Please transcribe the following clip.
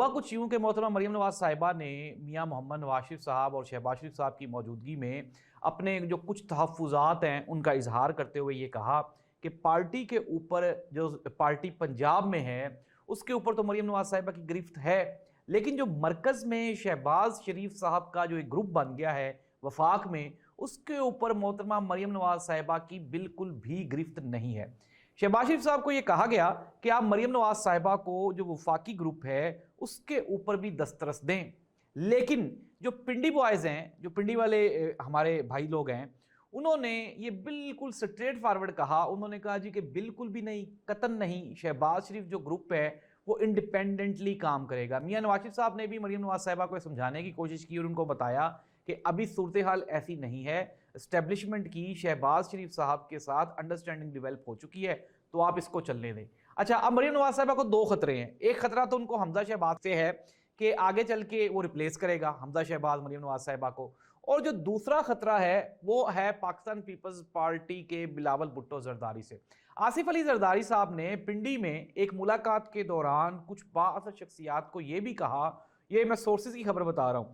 ہوا کچھ یوں کہ محترمہ مریم نواز صاحبہ نے میاں محمد نواز شریف صاحب اور شہباز شریف صاحب کی موجودگی میں اپنے جو کچھ تحفظات ہیں ان کا اظہار کرتے ہوئے یہ کہا کہ پارٹی کے اوپر جو پارٹی پنجاب میں ہے اس کے اوپر تو مریم نواز صاحبہ کی گرفت ہے، لیکن جو مرکز میں شہباز شریف صاحب کا جو ایک گروپ بن گیا ہے وفاق میں، اس کے اوپر محترمہ مریم نواز صاحبہ کی بالکل بھی گرفت نہیں ہے۔ شہباز شریف صاحب کو یہ کہا گیا کہ آپ مریم نواز صاحبہ کو جو وفاقی گروپ ہے اس کے اوپر بھی دسترس دیں، لیکن جو پنڈی بوائز ہیں، جو پنڈی والے ہمارے بھائی لوگ ہیں، انہوں نے یہ بالکل سٹریٹ فارورڈ کہا۔ انہوں نے کہا جی کہ بالکل بھی نہیں، قطعاً نہیں، شہباز شریف جو گروپ ہے وہ انڈیپینڈنٹلی کام کرے گا۔ میاں نواز شریف صاحب نے بھی مریم نواز صاحبہ کو سمجھانے کی کوشش کی اور ان کو بتایا کہ ابھی صورتحال ایسی نہیں ہے، اسٹیبلشمنٹ کی شہباز شریف صاحب کے ساتھ انڈرسٹینڈنگ ڈیولپ ہو چکی ہے، تو آپ اس کو چلنے دیں۔ اچھا، اب مریم نواز صاحبہ کو دو خطرے ہیں۔ ایک خطرہ تو ان کو حمزہ شہباز سے ہے کہ آگے چل کے وہ ریپلیس کرے گا حمزہ شہباز مریم نواز صاحبہ کو، اور جو دوسرا خطرہ ہے وہ ہے پاکستان پیپلز پارٹی کے بلاول بھٹو زرداری سے۔ آصف علی زرداری صاحب نے پنڈی میں ایک ملاقات کے دوران کچھ بااثر شخصیات کو یہ بھی کہا، یہ میں سورسز کی خبر بتا رہا ہوں،